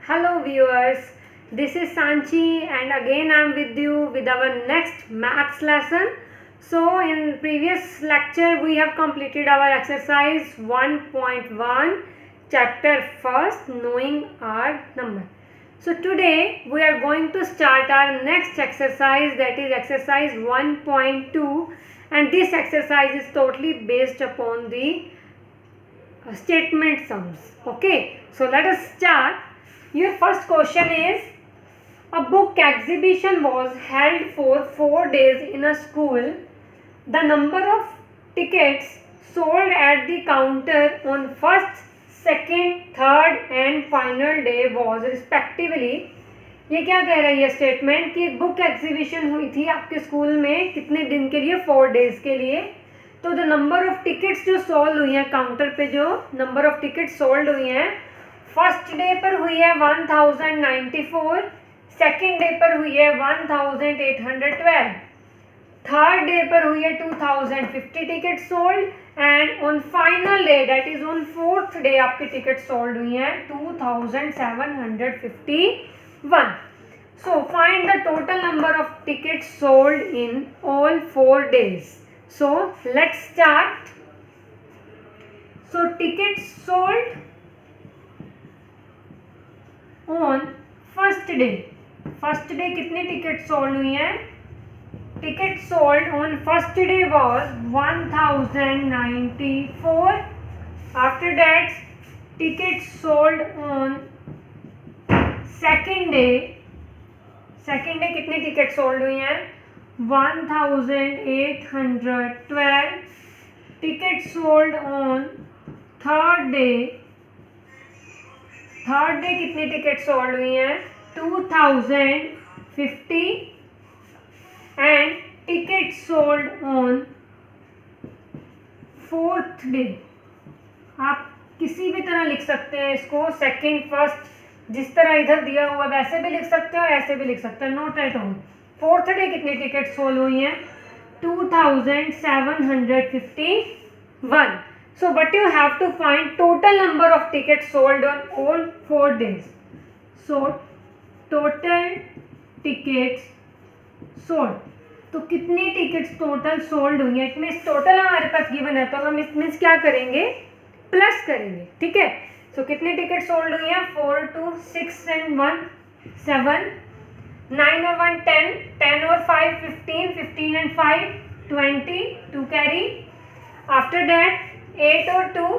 Hello viewers, this is Sanchi and again I am with you with our next maths lesson. So in previous lecture we have completed our exercise 1.1 chapter first, knowing our number. So today we are going to start our next exercise, that is exercise 1.2, and this exercise is totally based upon the statement sums. Okay, so let us start. Your first question is, a book exhibition was held for 4 days in a school. The number of tickets sold at the counter on first, second, third and final day was respectively. ये क्या कह रही है statement कि एक book exhibition हुई थी आपके स्कूल में कितने दिन के लिए, 4 डेज के लिए. तो द नंबर ऑफ टिकट्स जो सोल्ड हुई हैं काउंटर पे, जो नंबर ऑफ टिकट्स सोल्ड हुई हैं, फर्स्ट डे पर हुई है 1094, सेकेंड डे पर हुई है 1812, थर्ड डे पर हुई है 2050 ticket sold and on final day that is on fourth day आपकी टिकट सोल्ड हुई हैं 2751. So find the total number of ticket sold in all 4 days. So let's start. So tickets sold on first day. First day कितनी ticket sold हुई हैं? Ticket sold on first day was 1094. After that tickets sold on second day. Second day कितनी ticket sold हुई हैं? 1812. Ticket sold on third day. Third day कितनी ticket sold हुई हैं? 2050 and ticket sold on fourth day. आप किसी भी तरह लिख सकते हैं इसको, सेकेंड, फर्स्ट, जिस तरह इधर दिया हुआ वैसे भी लिख सकते हो, ऐसे भी लिख सकते हैं, note at all. Fourth day कितनी टिकट सोल्ड हुई हैं? 2751. So what you have to find total number of tickets sold on all 4 days. So total tickets sold. तो कितनी टिकट्स टोटल सोल्ड हुई हैं? इट मीन्स टोटल हमारे पास given है तो हम इट मीन्स क्या करेंगे? प्लस करेंगे. ठीक है. सो कितनी टिकट सोल्ड हुई हैं? 4, 2, 6 and 1 7, 9 और 1 10, 10 और 5 15, 15 and 5 20, 2 carry. After that 8 और 2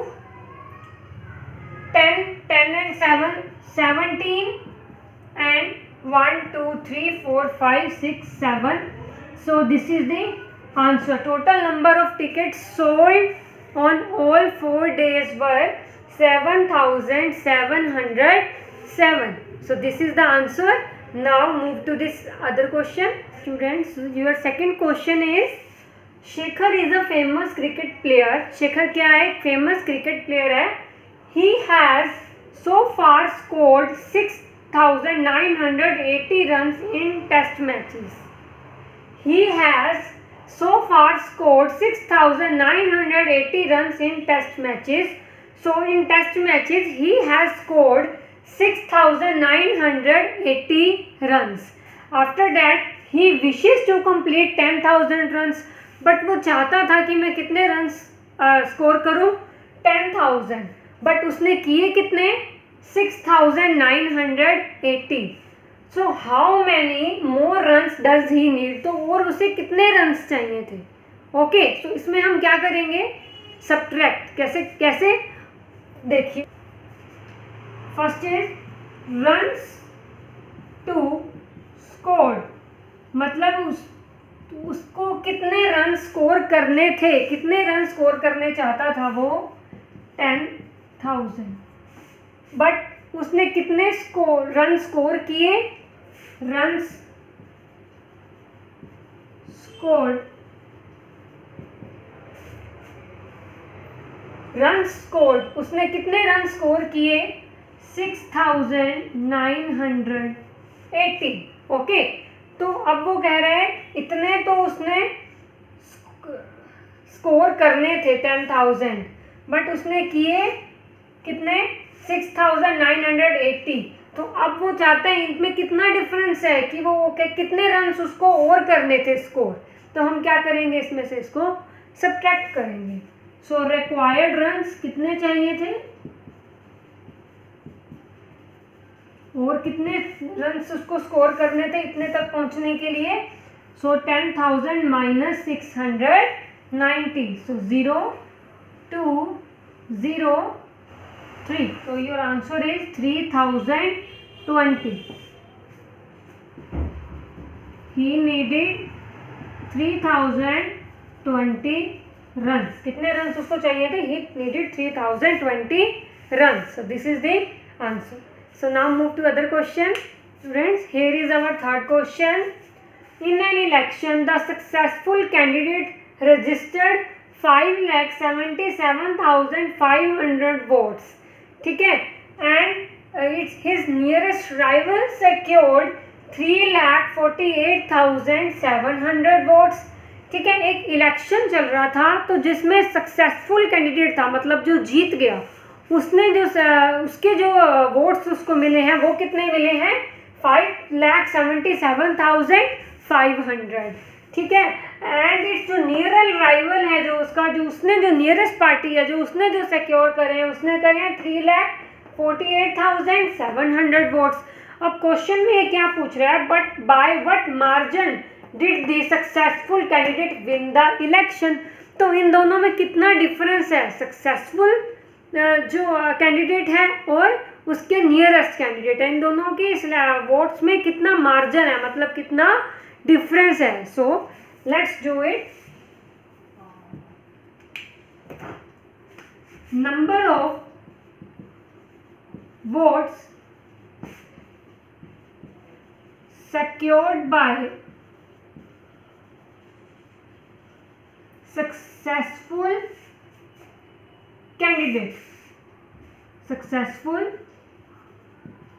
10, 10 and 7 17 and 1 2 3 4 5 6 7. So this is the answer. Total number of tickets sold on all 4 days were 7707. So this is the answer. Now move to this other question. Students, your second question is, Shekhar is a famous cricket player. Shekhar क्या है? एक famous cricket player है. He has so far scored 6980 runs in test matches. He has so far scored 6980 runs in test matches. So in test matches he has scored 6980 runs. After that he wishes to complete 10,000 runs. But वो चाहता था कि मैं कितने runs score करूं? 10,000. But उसने किए कितने? 6980. सो how many more runs does he need? तो और उसे कितने रन्स चाहिए थे? ओके, सो इसमें हम क्या करेंगे? सब्ट्रैक्ट. कैसे कैसे देखिए. First is runs to scored, मतलब उसको कितने रन स्कोर करने थे, कितने रन स्कोर करने चाहता था वो? 10,000. बट उसने कितने रन स्कोर किए? रन्स स्कोर्ड, रन स्कोर्ड, उसने कितने रन स्कोर किए? 6980. ओके, तो अब वो कह रहे हैं इतने तो उसने स्कोर करने थे 10,000, बट उसने किए कितने? 6980. तो अब वो चाहता है इनमें कितना डिफरेंस है कि वो कितने रन्स उसको और करने थे स्कोर। तो हम क्या करेंगे, इसमें से इसको सब्ट्रैक्ट करेंगे। सो रिक्वायर्ड रन्स कितने चाहिए थे और कितने रन्स उसको स्कोर करने थे इतने तक पहुंचने के लिए। सो 10,000 minus 690, so 0 2 0 3, so your answer is 3020. He needed 3020 runs. कितने runs उसको चाहिए थे? He needed 3020 runs. So this is the answer. So now move to other question. Students, here is our third question. In an election, the successful candidate registered 5,77,500 votes. ठीक है, and it's his nearest rival secured 3,48,700 votes. ठीक है, एक election चल रहा था तो जिसमें सक्सेसफुल कैंडिडेट था, मतलब जो जीत गया, उसने जो उसके जो वोट्स उसको मिले हैं वो कितने मिले हैं? 5,77,500। ठीक है, एंड इट्स जो नियरल राइवल है, जो उसका जो उसने जो नियरेस्ट पार्टी है, जो उसने जो सिक्योर करे हैं, उसने करे हैं 3,48,700 वोट्स। अब क्वेश्चन में ये क्या पूछ रहा है, but by what margin did the successful candidate win the election. तो इन दोनों में कितना डिफरेंस है, सक्सेसफुल जो कैंडिडेट है और उसके नियरेस्ट कैंडिडेट है, इन दोनों के वोट्स में कितना मार्जिन है, मतलब कितना डिफरेंस है। So let's do it. Number of votes secured by successful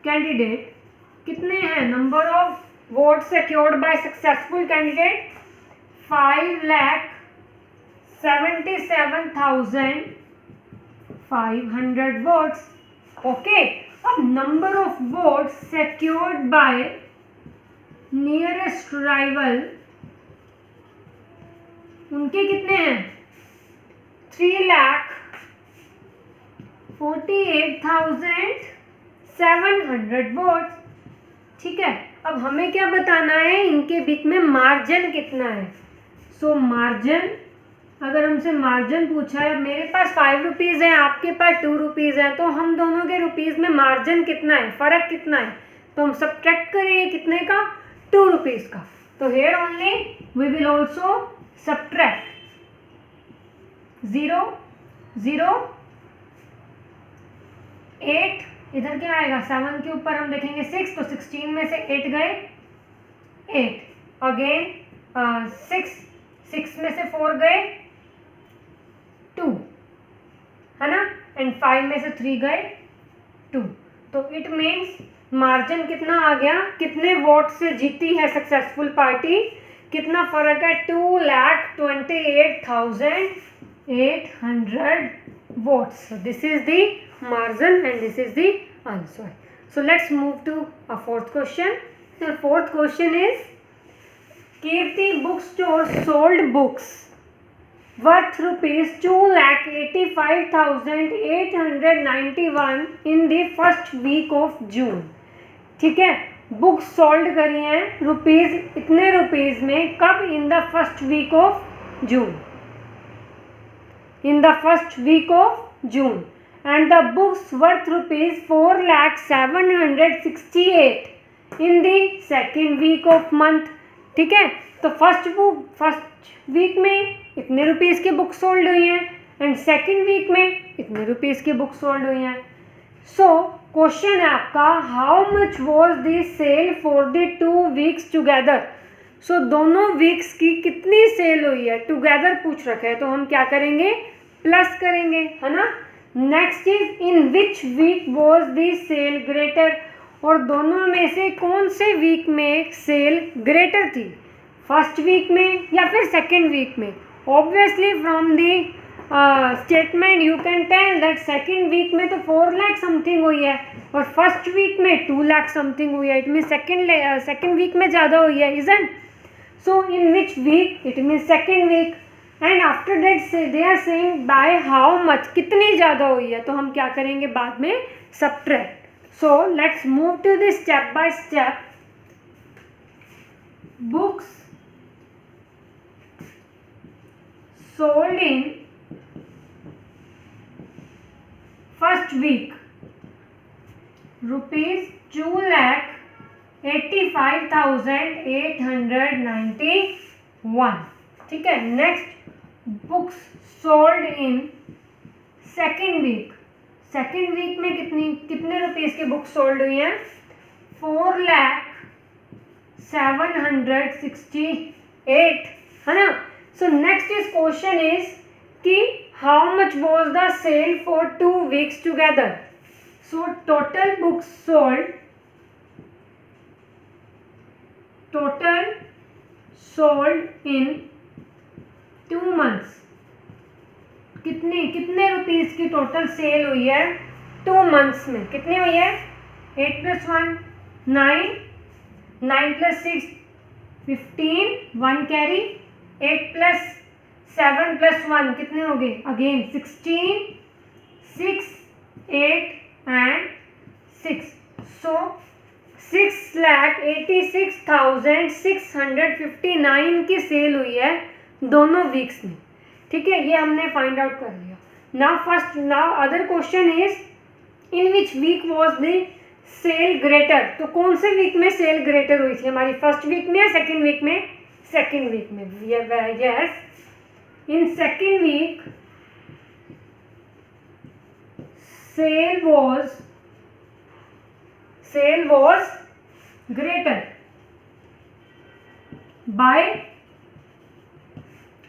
candidate कितने हैं? Number of vote secured by successful candidate 5,77,500 votes. Okay, अब number of vote secured by nearest rival, उनके कितने हैं? 3,48,700 वोट्स। ठीक है, अब हमें क्या बताना है, इनके बीच में मार्जिन कितना है। सो मार्जिन, अगर हमसे मार्जिन पूछा है, मेरे पास 5 रुपीज़ है, आपके पास 2 रुपीज़ है, तो हम दोनों के रुपीज़ में मार्जिन कितना है, फ़र्क कितना है, तो हम सब्ट्रैक्ट करेंगे कितने का? 2 रुपीज़ का। तो here only we will also subtract 0 0 8, इधर क्या आएगा? 7 के ऊपर हम देखेंगे 6, तो 16 में से 8 गए 8, अगेन 6 में से 4 गए 2, है ना, एंड 5 में से 3 गए 2। तो इट मीन्स मार्जिन कितना आ गया, कितने वोट से जीती है सक्सेसफुल पार्टी, कितना फर्क है? 2,28,800 votes. So this is the margin and this is the answer. So let's move to a fourth question. The fourth question is, Kirti Bookstore sold books worth rupees 2,85,891 in the first week of June. ठीक है, books sold करी हैं rupees इतने rupees में, कब? In the first week of June, in the first week of June, and the books worth rupees 4,768 in the second week of month. ठीक है, तो फर्स्ट वीक में इतने रुपीज़ की बुक सोल्ड हुई हैं एंड सेकेंड वीक में इतने रुपीज़ की बुक सोल्ड हुई हैं। सो क्वेश्चन है आपका, how much was the sale for the 2 weeks together. So दोनों वीक्स की कितनी सेल हुई है, टुगेदर पूछ रखा है, तो हम क्या करेंगे? प्लस करेंगे, है ना। Next is, in which week was the sale greater, और दोनों में से कौन से वीक में सेल ग्रेटर थी, फर्स्ट वीक में या फिर सेकेंड वीक में। Obviously from the statement you can tell that second week में तो 4 लाख समथिंग हुई है और फर्स्ट वीक में 2 लाख समथिंग हुई है. इट मीन सेकेंड वीक में ज़्यादा हुई है, isn't? So in which week? It mean second week. And after that they are saying by how much, कितनी ज़्यादा हुई है. तो हम क्या करेंगे बाद में? Subtract. So let's move to this step by step. Books sold in first week rupees 2,85,891. ठीक है. Next, books sold in second week. Second week में कितने रुपीस की बुक्स सोल्ड हुई हैं? 4,768, है ना. So next is question is कि how much was the sale for 2 weeks together? So total books sold in 2 months. कितने रुपीस की टोटल सेल हुई है 2 months में? कितनी हुई है? 8 + 1 9, 9 + 6 15, 1 कैरी, 8 + 7 + 1 कितने हो गए? Again 16, 6, 8 and 6. So 6,86,659 की सेल हुई है दोनों वीक्स में. ठीक है, ये हमने फाइंड आउट कर लिया. Now other question is in which week was the sale greater. तो कौन से वीक में सेल ग्रेटर हुई थी हमारी? फर्स्ट वीक में या सेकेंड वीक में? सेकेंड वीक में. Yes, in second week sale was greater by.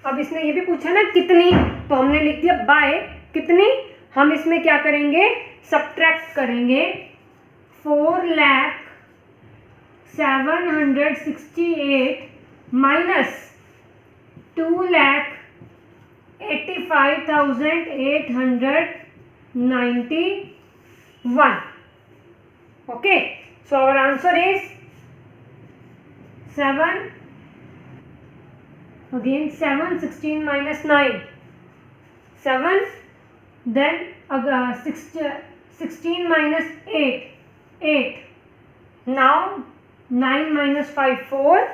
अब इसने ये भी पूछा ना कितनी, तो हमने लिख दिया बाय कितनी. हम इसमें क्या करेंगे? सबट्रैक्ट करेंगे. 4,768 minus 2,85,891. Okay, so our answer is 7. Again 7, 16 minus 9, 7. Then 16 minus 8, 8. Now 9 minus 5, 4.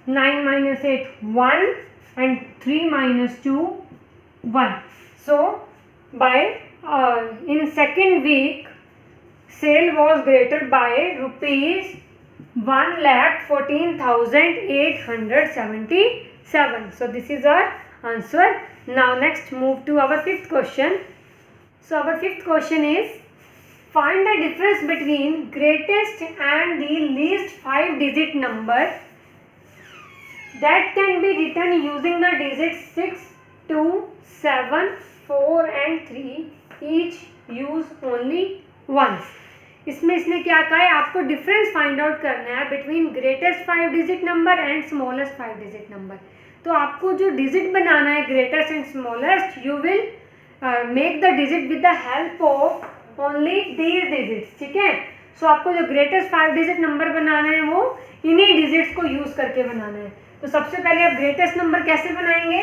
9 minus 8, 1. And 3 minus 2, 1. So by in second week sale was greater by rupees 1,14,877. So this is our answer. Now next move to our fifth question. So our fifth question is find the difference between greatest and the least 5-digit number that can be written using the digits 6, 2, 7, 4 and 3. Each use only once. इसमें इसने क्या कहा है? आपको difference find out करना है between greatest 5-digit number and smallest 5-digit number. तो आपको जो डिजिट बनाना है greatest and smallest, you will make the digit with the help of only these digits. ठीक है. सो आपको जो ग्रेटेस्ट 5-digit नंबर बनाना है वो इन्हीं डिजिट्स को यूज करके बनाना है. तो सबसे पहले आप ग्रेटेस्ट नंबर कैसे बनाएंगे?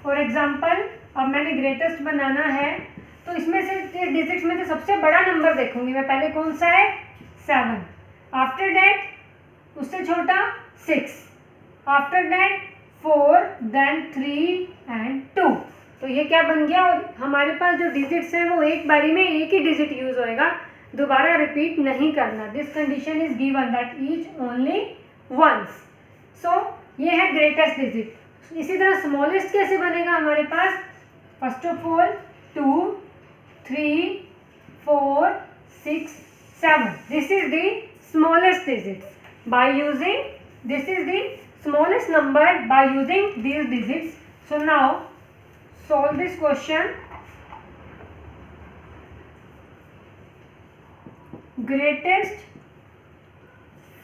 फॉर एग्जाम्पल अब मैंने ग्रेटेस्ट बनाना है तो इसमें से डिजिट्स में से सबसे बड़ा नंबर देखूंगी मैं. पहले कौन सा है? 7. आफ्टर दैट उससे छोटा 6. After that 4, then 3 and 2. तो ये क्या बन गया? और हमारे पास जो डिजिट्स हैं वो एक बारी में एक ही डिजिट यूज होएगा, दोबारा रिपीट नहीं करना. This condition is given that each only once. So ये है ग्रेटेस्ट डिजिट. इसी तरह स्मॉलेस्ट कैसे बनेगा हमारे पास? First of all 2, 3, 4, 6, 7. This is the smallest digit. By using this is the smallest number by using these digits. So now solve this question. Greatest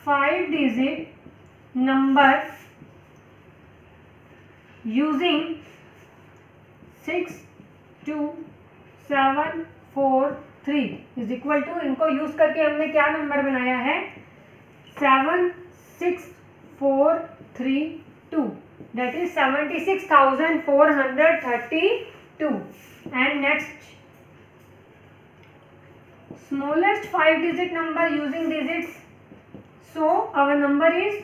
5-digit number using 6, 6743 is equal to, इनको use करके हमने क्या number बनाया है 76432, that is 76,432. And next, smallest 5-digit number using digits. So our number is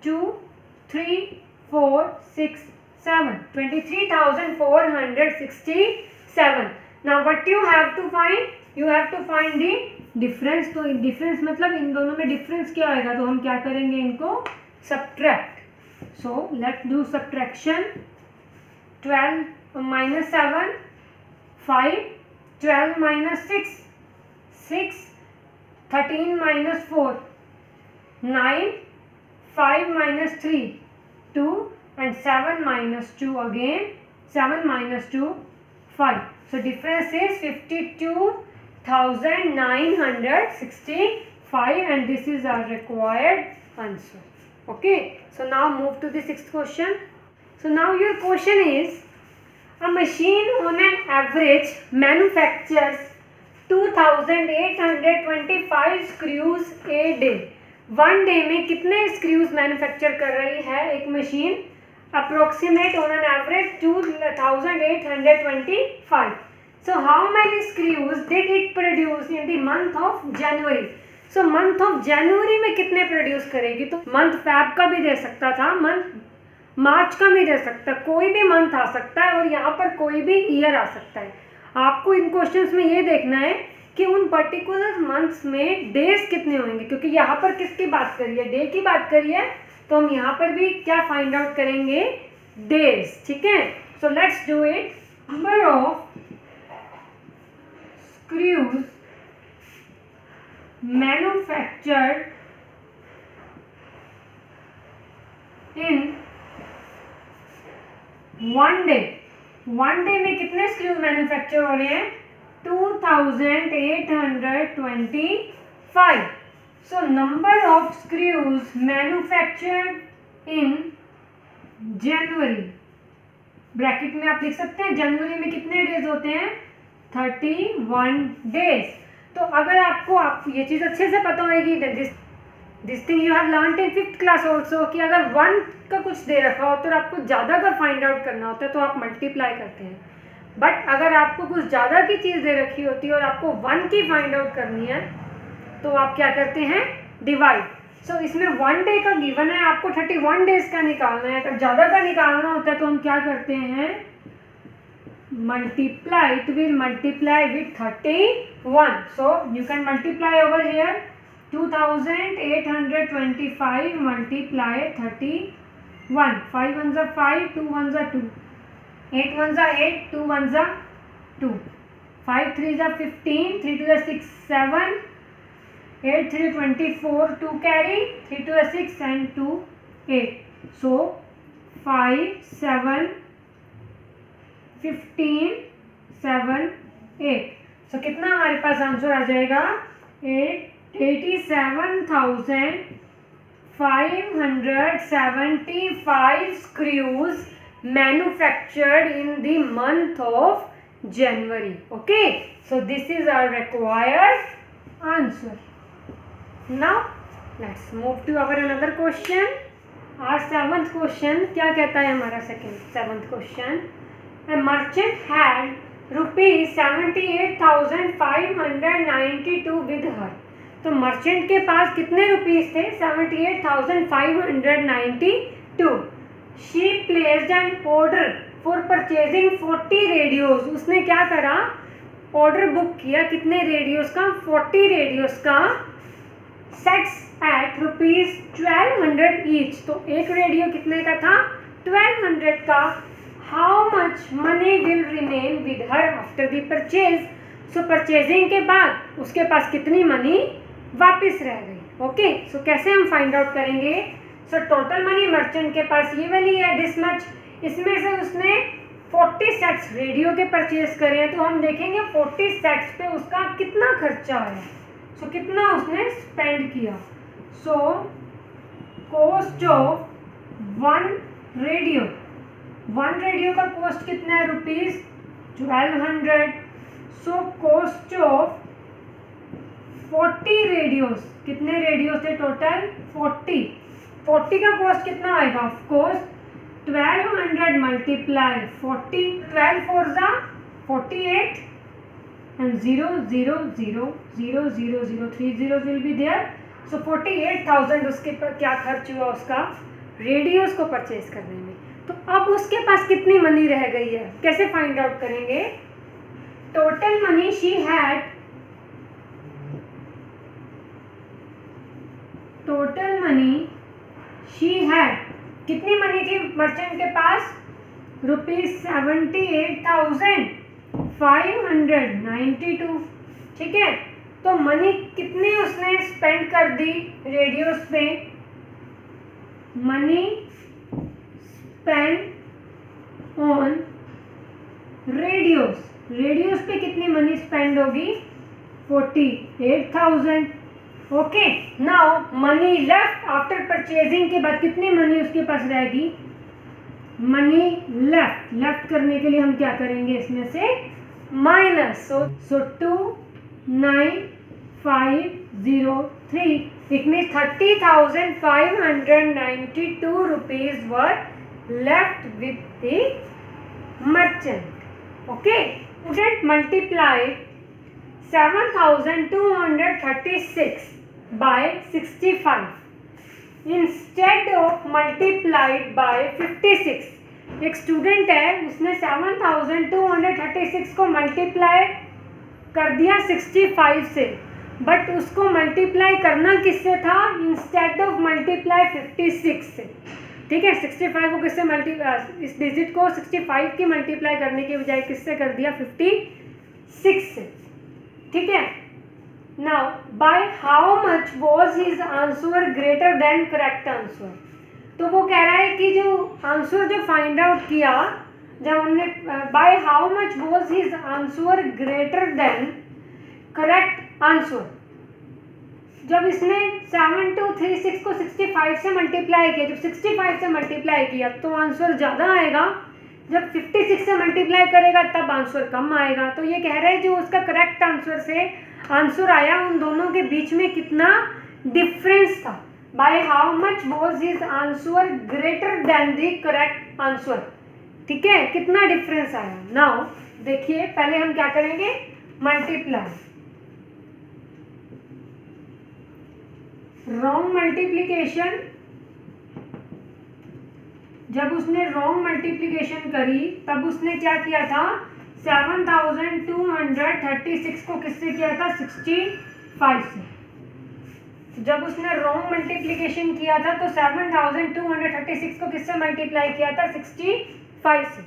23467, 23,467. Now what you have to find? You have to find the difference. तो difference मतलब इन दोनों में difference क्या आएगा, तो हम क्या करेंगे, इनको subtract. So let's do subtraction. 12 minus 7, 5, 12 minus 6, 6, 13 minus 4, 9, 5 minus 3, 2, and 7 minus 2 again, 7 minus 2, 5. So difference is 52,965, and this is our required answer. Okay, so now move to the sixth question. So now your question is, a machine on an average manufactures 2,825 screws a day. One day में कितने screws manufacture कर रही है एक machine, approximate on an average 2,825. So how many screws did it produce in the month of January. So month of January में कितने produce करेगी, तो मंथ फैब का भी दे सकता था, मंथ मार्च का भी दे सकता, कोई भी मंथ आ सकता है और यहाँ पर कोई भी ईयर आ सकता है. आपको इन क्वेश्चंस में ये देखना है कि उन पर्टिकुलर मंथ्स में डेज कितने होंगे, क्योंकि यहाँ पर किसकी बात करी है, डे की बात करी है, तो हम यहाँ पर भी क्या फाइंड आउट करेंगे, डेज. ठीक है, so let's do it. Number of screws manufactured in one day. One day में कितने स्क्रूज मैन्युफैक्चर हो रहे हैं, 2,825. So number of screws manufactured in January, bracket में आप लिख सकते हैं जनवरी में कितने डेज होते हैं, 31 डेज. तो अगर आपको ये चीज़ अच्छे से पता होगी, this thing you have learned in 5th class also, कि अगर 1 का कुछ दे रखा हो तो आपको ज़्यादा का फाइंड आउट करना होता है तो आप मल्टीप्लाई करते हैं. बट अगर आपको कुछ ज़्यादा की चीज़ दे रखी होती है और आपको 1 की फाइंड आउट करनी है तो आप क्या करते हैं, डिवाइड. सो इसमें 1 डे का गिवन है, आपको 31 डेज का निकालना है. अगर ज़्यादा का निकालना होता है तो हम क्या करते हैं, multiply. It will multiply with 31. So you can multiply over here 2,825 multiply 31. 5 1 जा 5, 2 1 जा 2, 8 1 जा 8, 2 1 जा 2, 5 3 जा 15, 3 2 जा 6 7, 8 3 24, 2 carry, 3 2 जा 6 and 2 8. So 5 7 15 7 8. So कितना हमारे पास आंसर आ जाएगा, 87,575 screws manufactured in the month of January. Okay, so this is our required answer. Now let's move to our another question. Our 7th question क्या कहता है हमारा 7th question. A merchant had rupees 78,592 with her. तो merchant के पास कितने rupees थे, 78,592. She placed an order for purchasing 40 radios. उसने क्या करा, ऑर्डर बुक किया, कितने रेडियोज का, 40 रेडियोज का, सेट्स एट ₹1200 ईच. तो एक रेडियो कितने का था, 1200 का. How much money will remain with her after the purchase. So purchasing के बाद उसके पास कितनी मनी वापस रह गई. ओके, सो कैसे हम फाइंड आउट करेंगे. सो टोटल मनी मर्चेंट के पास ये वाली है, दिस मच. इसमें से उसने 40 सेट्स रेडियो के परचेज करे हैं, तो हम देखेंगे 40 सेट्स पे उसका कितना खर्चा आया. सो कितना उसने स्पेंड किया. So cost of one radio का कॉस्ट कितना है, 1200. सो कॉस्ट ऑफ 40 रेडियोस, कितने रेडियोस थे टोटल? 40. 40 का कॉस्ट कितना आएगा? ऑफ कोर्स 1200 मल्टीप्लाई 40, 12 4 जा 48 and 0 0 0 0 0 0 3 zeros will be there. So 48,000 उसके पर क्या खर्च हुआ उसका रेडियोस को परचेज करने में. तो अब उसके पास कितनी मनी रह गई है, कैसे फाइंड आउट करेंगे? Total money she had, total money she had, कितनी मनी थी मर्चेंट के पास? ₹78,592. ठीक है, तो मनी कितनी उसने स्पेंड कर दी रेडियोस पे? Money spend on radios, radios पे कितनी मनी स्पेंड होगी? 48,000. Okay, now money left after purchasing के बाद कितनी मनी उसके पास रहेगी? मनी लेफ्ट, लेफ्ट करने के लिए हम क्या करेंगे? इसमें से minus. So 29,503. It means 30,592 rupees were left with the merchant. Okay, student multiplied 7,236 by 65 instead of multiplied by 56. एक स्टूडेंट है, उसने 7,236 को मल्टीप्लाई कर दिया 65 से, बट उसको मल्टीप्लाई करना किससे था? इंस्टेड ऑफ मल्टीप्लाई 56 से. ठीक है, 65 को किससे इस डिजिट को 65 की मल्टीप्लाई करने के बजाय किससे कर दिया? 56 से. ठीक है, now bye how much was his answer greater than correct answer. तो वो कह रहा है कि जो आंसर जो फाइंड आउट किया, जब हमने bye how much was his answer greater than correct answer, जब इसने 7236 को 65 से मल्टीप्लाई किया, जब 65 से मल्टीप्लाई किया तो आंसर ज़्यादा आएगा, जब 56 से मल्टीप्लाई करेगा तब आंसर कम आएगा. तो ये कह रहा है जो उसका करेक्ट आंसर से आंसर आया, उन दोनों के बीच में कितना डिफरेंस था. Bye how much was his answer greater than the correct answer. ठीक है, कितना डिफरेंस आया. नाउ देखिए, पहले हम क्या करेंगे? मल्टीप्लाई. रॉन्ग मल्टीप्लिकेशन, जब उसने रॉन्ग मल्टीप्लिकेशन करी तब उसने क्या किया था? 7,236 को किससे किया था? 65 से. जब उसने रॉन्ग मल्टीप्लिकेशन किया था तो 7,236 को किससे मल्टीप्लाई किया था? 65 से.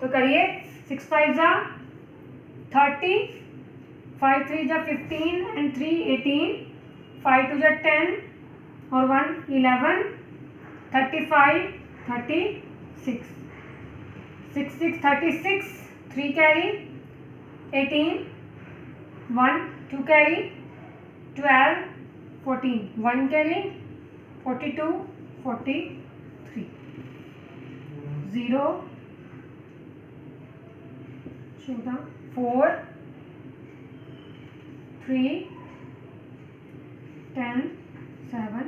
तो करिए, 6 5 जा 30, 5 3 जा 15 and 3 18, 5 2 जा 10 और 1 11, 35 36, 6 6 36, 3 carry 18, 1 2 carry 12, 14, 1 carry 42, 43, 0 14, 4 3 10 7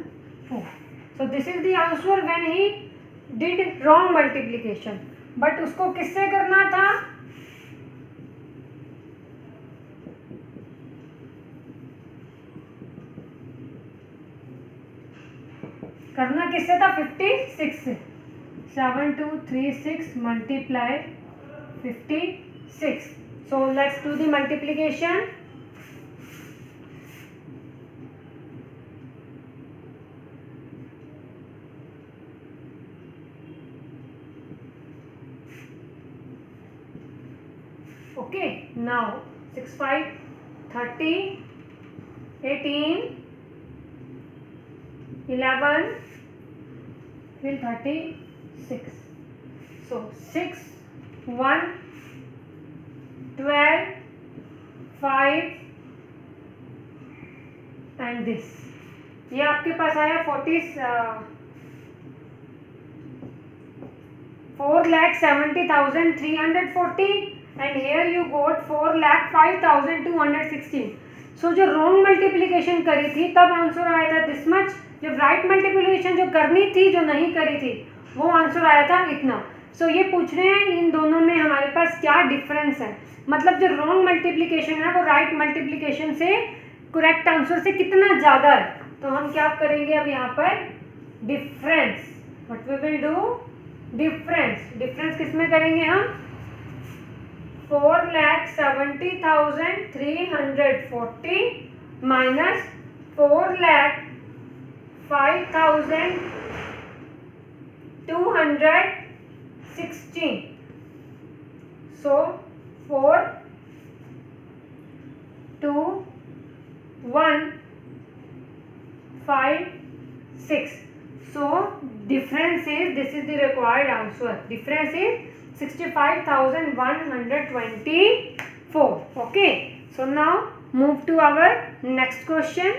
4. So this is the answer when he did wrong multiplication. But उसको किससे करना था? करना किससे था? 56 से. 7236 multiply 56. So let's do the multiplication. Okay, now 6 5 30 18 11 till 36. So 6 1 12 5 and this. ये आपके पास आया 4,70,340 and here you got 4,05,216. सो जो रॉन्ग मल्टीप्लीकेशन करी थी तब आंसर आया था दिस मच, जब राइट मल्टीप्लीकेशन जो करनी थी जो नहीं करी थी वो आंसर आया था इतना. सो ये पूछ रहे हैं इन दोनों में हमारे पास क्या डिफरेंस है, मतलब जो रॉन्ग मल्टीप्लीकेशन है वो राइट मल्टीप्लीकेशन से करेक्ट आंसर से कितना ज़्यादा है. तो हम क्या करेंगे अब यहाँ पर difference, what we will do, difference किस में करेंगे हम, 4,70,340 minus 4,05,216. So 4, 2, 1, 5, 6. So difference is, this is the required answer. Difference is 65,124. Okay. So now move to our next question.